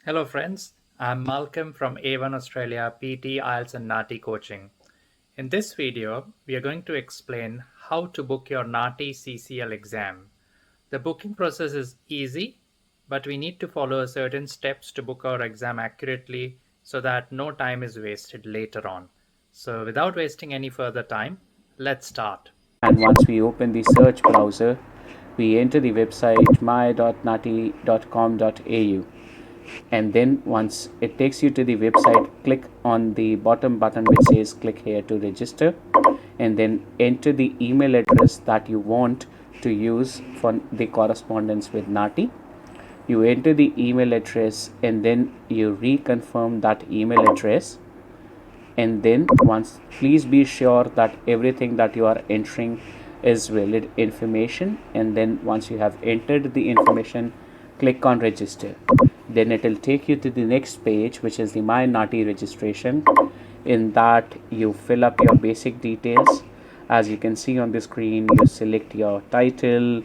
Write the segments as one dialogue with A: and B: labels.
A: Hello friends, I'm Malcolm from A1 Australia PT, IELTS and NAATI coaching. In this video, we are going to explain how to book your NAATI CCL exam. The booking process is easy, but we need to follow certain steps to book our exam accurately so that no time is wasted later on. So without wasting any further time, let's start.
B: And once we open the search browser, we enter the website my.naati.com.au, and then once it takes you to the website, click on the bottom button which says click here to register, and then enter the email address that you want to use for the correspondence with NAATI. You enter the email address and then you reconfirm that email address, and then once please be sure that everything that you are entering is valid information, and then once you have entered the information, click on register. Then it will take you to the next page, which is the my NAATI registration. In that you fill up your basic details. As you can see on the screen, you select your title,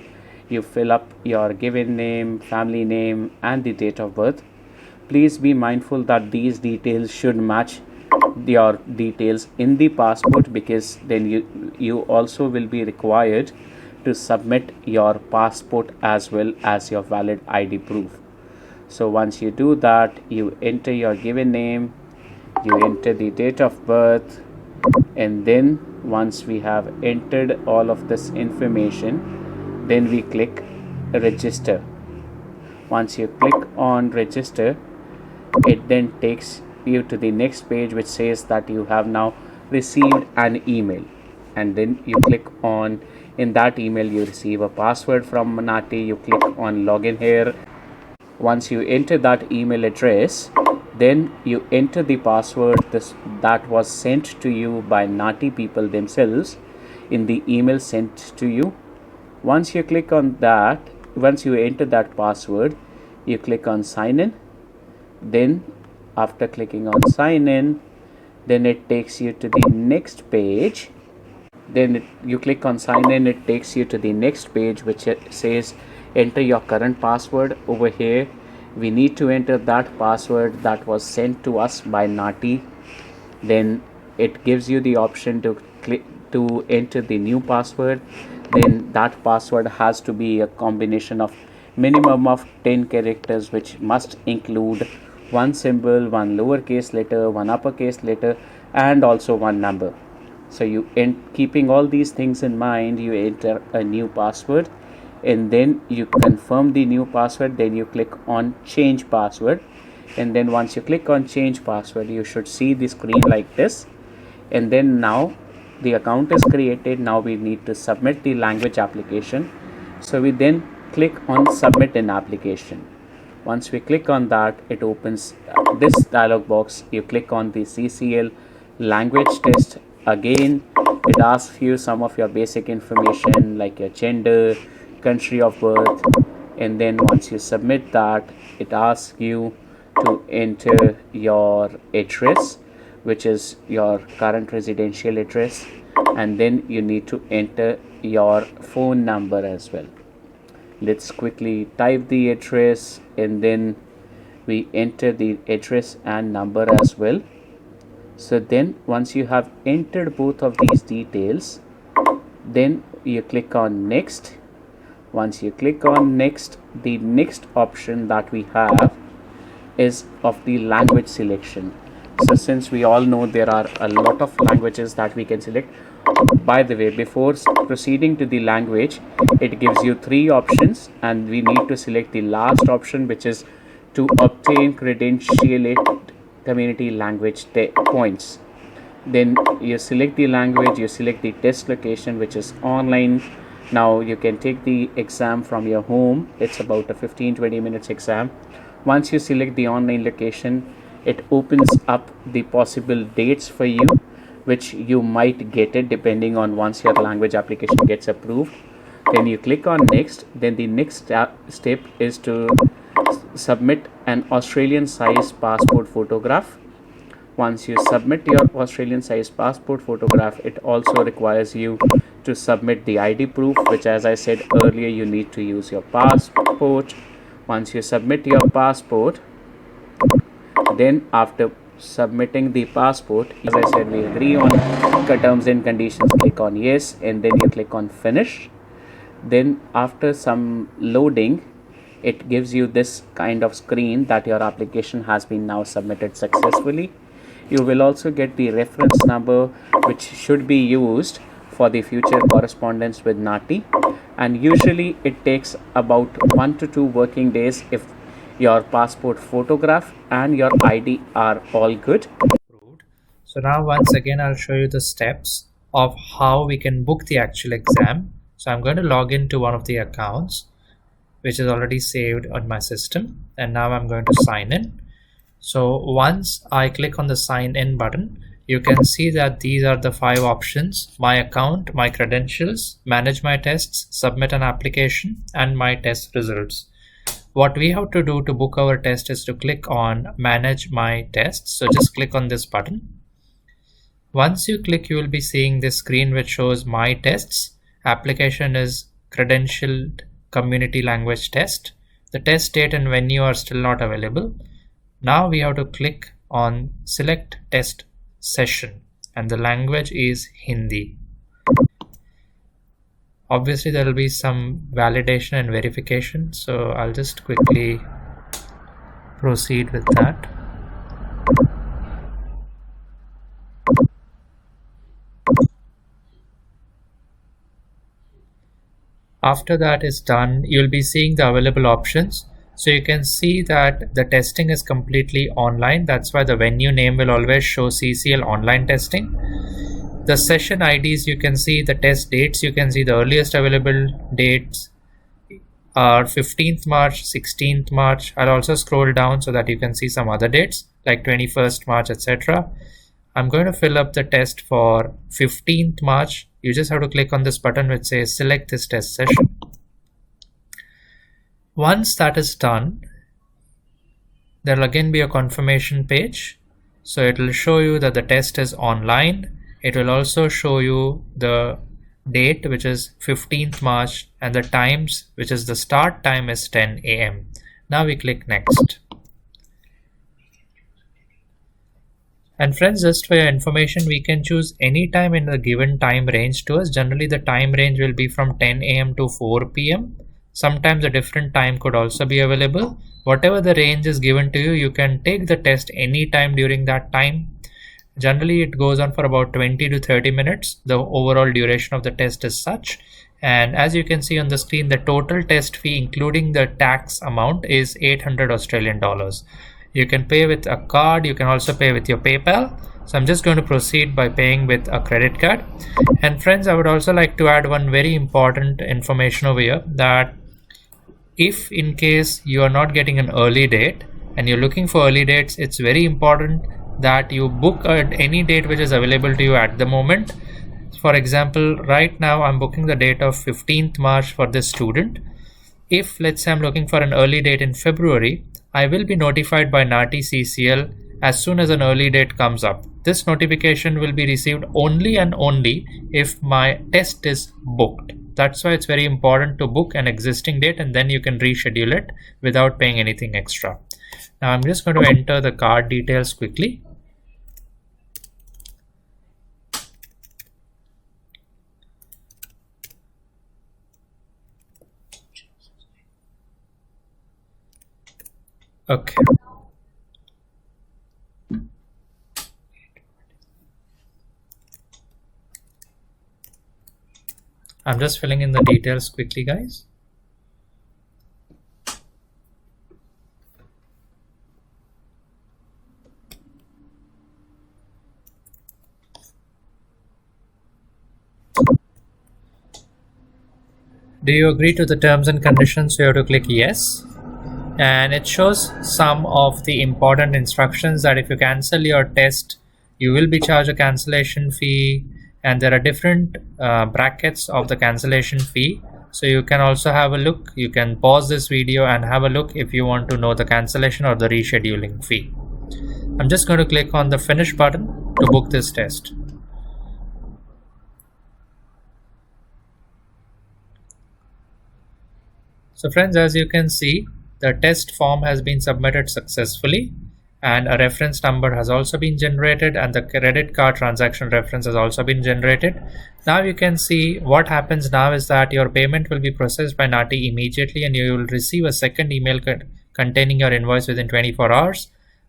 B: you fill up your given name, family name and the date of birth. Please be mindful that these details should match your details in the passport, because then you also will be required to submit your passport as well as your valid ID proof. So once you do that, you enter your given name, you enter the date of birth, and then once we have entered all of this information, then we click register. Once you click on register, it then takes you to the next page which says that you have now received an email, and then you click on, in that email you receive a password from NAATI. You click on login here. Once you enter that email address, then you enter the password that was sent to you by NAATI people themselves in the email sent to you. Once you click on that, once you enter that password, you click on sign in. Then after clicking on sign in, then it takes you to the next page. Then you click on sign in, it takes you to the next page which says enter your current password. Over here we need to enter that password that was sent to us by NAATI. Then it gives you the option to click to enter the new password. Then that password has to be a combination of minimum of 10 characters, which must include one symbol, one lowercase letter, one uppercase letter, and also one number. So you keeping all these things in mind, you enter a new password, and then you confirm the new password. Then you click on change password, and then once you click on change password, you should see the screen like this. And then now the account is created. Now we need to submit the language application. So we then click on submit an application. Once we click on that, it opens this dialog box. You click on the CCL language test. Again, it asks you some of your basic information like your gender, country of birth, and then once you submit that, it asks you to enter your address, which is your current residential address, and then you need to enter your phone number as well. Let's quickly type the address, and then we enter the address and number as well. So then once you have entered both of these details, then you click on next. Once you click on next, the next option that we have is of the language selection. So since we all know there are a lot of languages that we can select, by the way, before proceeding to the language, it gives you three options, and we need to select the last option, which is to obtain credentialate community language points. Then you select the language, you select the test location, which is online. Now you can take the exam from your home. It's about a 15-20 minutes exam. Once you select the online location, it opens up the possible dates for you, which you might get it depending on once your language application gets approved. Then you click on next. Then the next step is to submit an Australian size passport photograph. Once you submit your Australian size passport photograph, it also requires you to submit the ID proof, which, as I said earlier, you need to use your passport. Once you submit your passport, Then after submitting the passport, as I said, we agree on the terms and conditions, click on yes, and then you click on finish. Then after some loading, it gives you this kind of screen that your application has been now submitted successfully. You will also get the reference number which should be used for the future correspondence with NAATI, and usually it takes about 1 to 2 working days if your passport photograph and your ID are all good.
A: So now once again I'll show you the steps of how we can book the actual exam. So I'm going to log into one of the accounts which is already saved on my system, and now I'm going to sign in. So once I click on the sign in button, you can see that these are the 5 options: my account, my credentials, manage my tests, submit an application, and my test results. What we have to do to book our test is to click on manage my tests. So just click on this button. Once you click, you will be seeing this screen which shows my tests. Application is credentialed community language test. The test date and venue are still not available. Now we have to click on select test session, and the language is Hindi. Obviously there will be some validation and verification, so I'll just quickly proceed with that. After that is done, you'll be seeing the available options. So you can see that the testing is completely online. That's why the venue name will always show CCL online testing. The session IDs, you can see the test dates. You can see the earliest available dates are 15th March, 16th March. I'll also scroll down so that you can see some other dates like 21st March, etc. I'm going to fill up the test for 15th March. You just have to click on this button which says select this test session. Once that is done, there will again be a confirmation page. So it will show you that the test is online. It will also show you the date, which is 15th March, and the times, which is the start time is 10 AM. Now we click next. And friends, just for your information, we can choose any time in the given time range to us. Generally, the time range will be from 10 AM to 4 PM. Sometimes a different time could also be available. Whatever the range is given to you, you can take the test anytime during that time. Generally, it goes on for about 20 to 30 minutes. The overall duration of the test is such. And as you can see on the screen, the total test fee, including the tax amount, is 800 Australian dollars. You can pay with a card. You can also pay with your PayPal. So I'm just going to proceed by paying with a credit card. And friends, I would also like to add one very important information over here, that if in case you are not getting an early date and you're looking for early dates, it's very important that you book at any date which is available to you at the moment. For example, right now I'm booking the date of 15th March for this student. If let's say I'm looking for an early date in February, I will be notified by NAATI CCL as soon as an early date comes up. This notification will be received only and only if my test is booked. That's why it's very important to book an existing date, and then you can reschedule it without paying anything extra. Now I'm just going to enter the card details quickly. Okay. I'm just filling in the details quickly, guys. Do you agree to the terms and conditions? You have to click yes. And it shows some of the important instructions that if you cancel your test, you will be charged a cancellation fee, and there are different brackets of the cancellation fee. So you can also have a look. You can pause this video and have a look if you want to know the cancellation or the rescheduling fee. I'm just going to click on the finish button to book this test. So friends, as you can see, the test form has been submitted successfully, and a reference number has also been generated, and the credit card transaction reference has also been generated. Now you can see what happens now is that your payment will be processed by NAATI immediately, and you will receive a second email containing your invoice within 24 hours.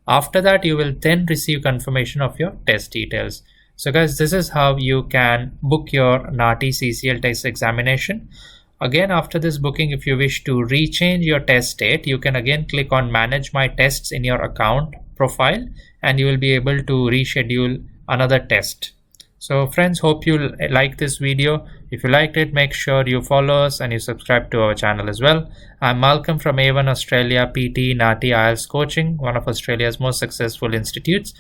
A: After that, you will then receive confirmation of your test details. So guys, this is how you can book your NAATI CCL test examination. Again, after this booking, if you wish to rechange your test date, you can again click on Manage My Tests in your account profile, and you will be able to reschedule another test. So friends, hope you like this video. If you liked it, make sure you follow us and you subscribe to our channel as well. I'm Malcolm from A1 Australia PTE NAATI IELTS Coaching, one of Australia's most successful institutes.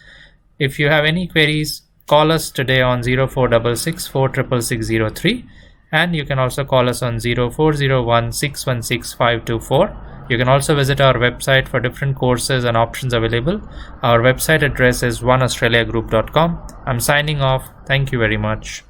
A: If you have any queries, call us today on 0466 466 and you can also call us on 0401 616 524. You can also visit our website for different courses and options available. Our website address is oneaustraliagroup.com. I'm signing off. Thank you very much.